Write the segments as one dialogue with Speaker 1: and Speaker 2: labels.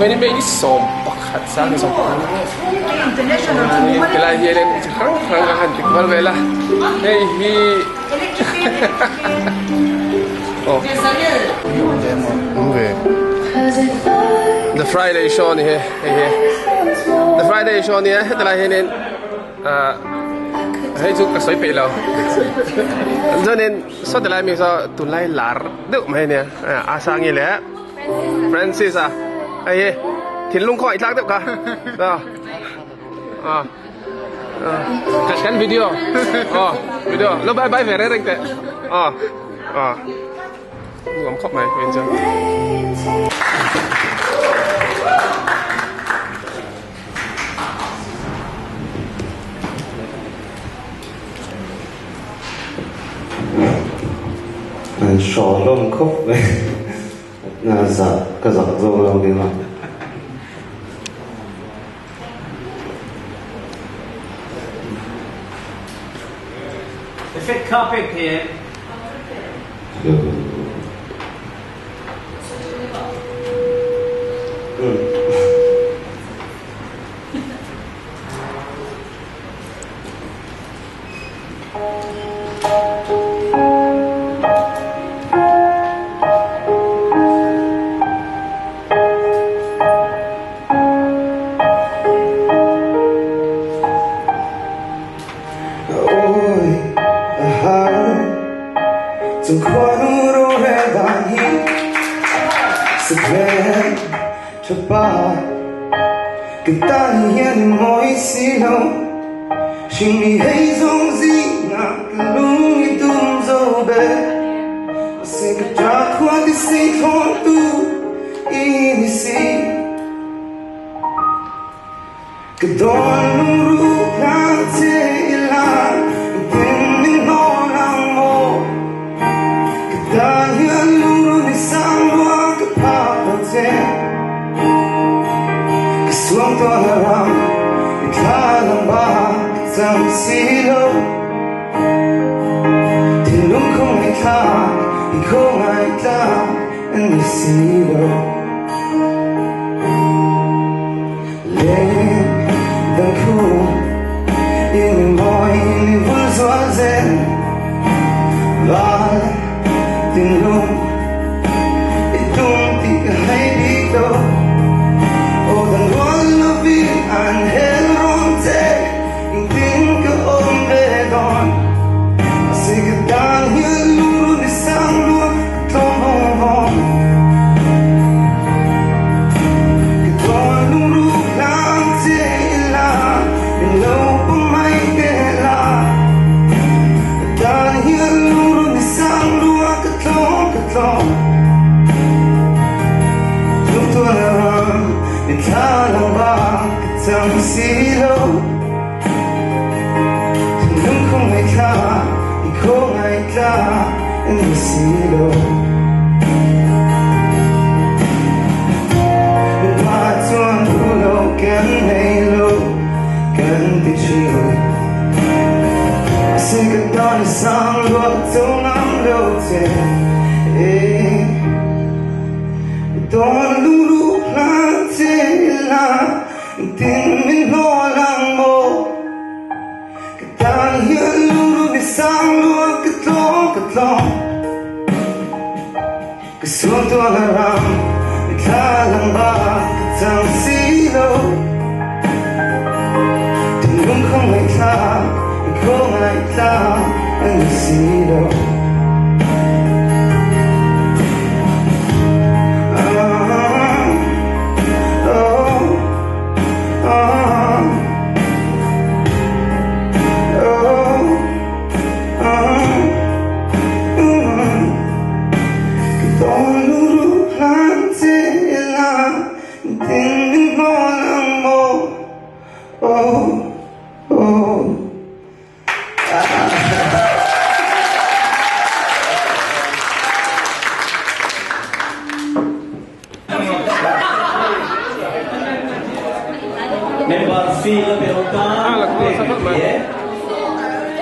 Speaker 1: Ini ini sompak hatsa ni sompak. Ini telah jadi kerang hantik berbela. Hei. Oh. Okay. The Friday show ni The Friday show ni telah ini hei tu kasih pelau. Jadi so telah misal tulai lar, duk macam ni. Asal ni le, Francis Hey, Thiên Lung khỏi thác được cả. Cắt video. Video. Lo bye về đây anh tệ. Ngắm khóc mày bên chân.
Speaker 2: Sổ lông khóc về. Là giật cái giật râu đâu đi mà
Speaker 3: The fit carpet here.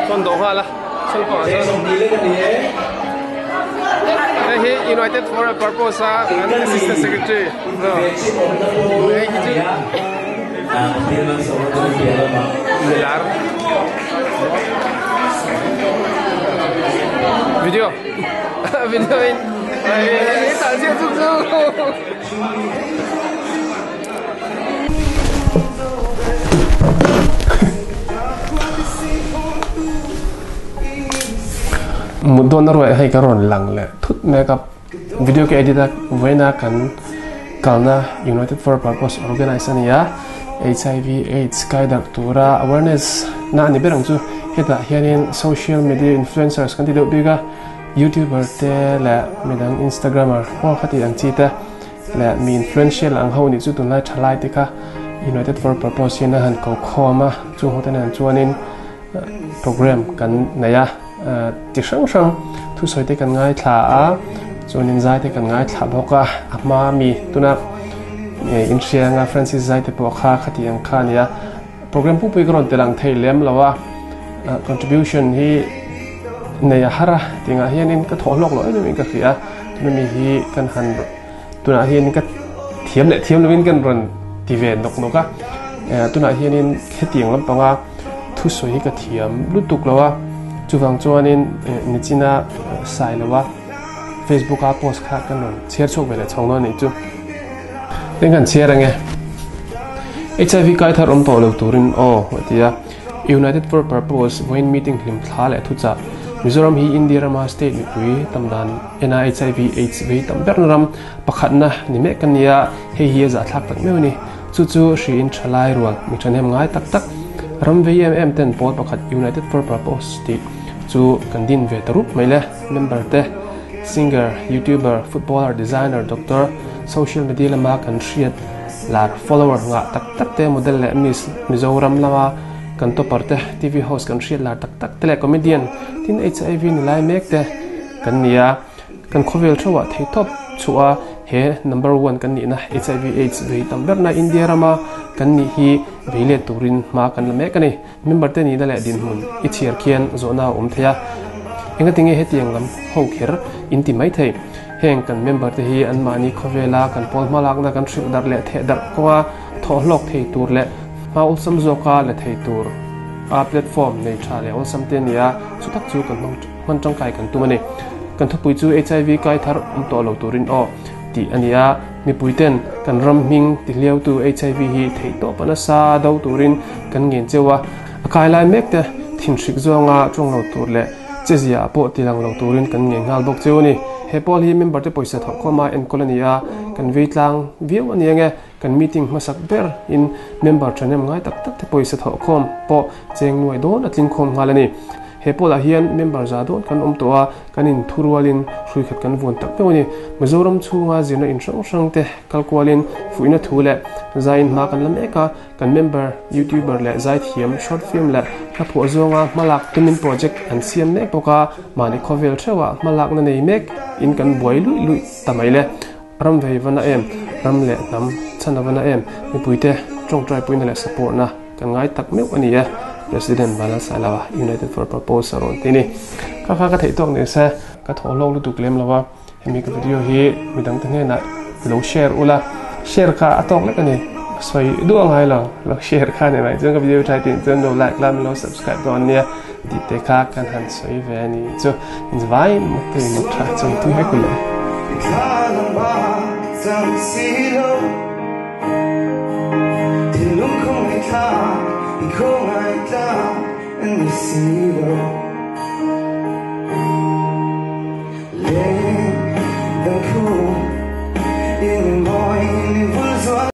Speaker 1: Con đồ hoa là, xong quả ra. he United for a Purpose and Assistant Secretary. No. Milar. Video. Video in. Mudon na roy hay karon lang le thut makeup video ke edit voina kan kalna United for a Purpose organization ya HIV AIDS kaidak tura awareness na ni berang chu heta hianin social media influencers kan tido biga YouTuber te la medang Instagrammer ko khati ang chita la mi influential ang ho ni chu tunlai thalai te ka United for a Purpose na han ko khoma chu hotan an chuanin program kan naya ti sang sang thu soi te kan ngai thla a chuanin zai te kan ngai thla boka ama mi tuna in sianga Francis zai te po kha khati ang kha nia program pu pui gron te lang thei lem lawa contribution hi neya hara tinga hianin ka tholok lo enu ka khia tuna mi hi kan han tuna hian ka thiam lovin kan ron ti ve nok noka tuna hianin khetiang lampanga thu soi ka thiam lutuk lawa chuwang chuanin nichina sai lawa Facebook a post kha kan ron share chok bele chongno ni chu tengan share ange HIV kai thar om to lo turin o watia United for a Purpose when meeting him thla le thu cha Mizoram hi India Rama state ni pui tamdan NHIV AIDS ve tambernaram pakhatna ni me kania he hi za thak tak meuni chu shi in thalai rual mi thanem ngai tak tak ram VMM ten pot pakhat United for a Purpose ti chu kandin ve tarup maile member te singer YouTuber footballer designer doctor social media lama kan riat lar follower nga tak tak te model le Mizoram lama kan to parte TV host kan riat lar tak tak tele comedian tin HIV ni lai mek te kan nia kan khovel thawa thei top chua he number 1 kan ni na HIV AIDS ve tamber na India Rama kan ni hi veile turin ma kan la mek ani member te ni da le din hun I chiar khian zona thaya enga tinge he tiang lam ho khir inti mai thei heng kan member te hi an mani khovela kan pol malak na kan thri dar le the dar ko tholok thei tur le ma ulsam zoka le thei tur a platform nei tha le ulsam te nia chutak chu kan man tang kai kan tumani kan thupui chu HIV kai thar to lo turin o ti ania mi puiten kan ram ming ti leu tu HIV hi thei to pana sa do turin kan ngen chewa akai lai mek te thin thrik zonga chung lo tur le chezia po tilang lo turin kan nge ngal bok chewni he pol hi member te poisa thok khoma en kolonia kan veitlang viu aniange kan meeting masak ber in member tranem ngai tak tak te poisa thok khom po cheng nuai don atling khom ngalani he pola hian member za don kan towa kanin thurwalin hrui khat kan von tak pewni Mizoram chunga zina in sang te kalkwalin fuina thule zain ma kan lam eka kan member YouTuber le zai thiam short film le ka pho zonga malak tumin project an siam mek poka mani khovel thewa malak na nei mek in kan boi lui tamaile ram vei vana em ram le nam chana vana em mi puite trong try puina le support na kan ngai tak meu ania President Bala Salawa United for a Purpose aron tini ka thei tok ne sa ka tholong lu tu claim lawa hemi ka video hi midang tane na lo share ula share ka atok le kani soi duang hai lo share ka ne mai jeng ka video thai tin chen lo like lam lo subscribe don ne di te ka kan han soi ve ni so in vai mo te mo tra chong tu hai kule
Speaker 4: Come right down and we see you. Laying the cool in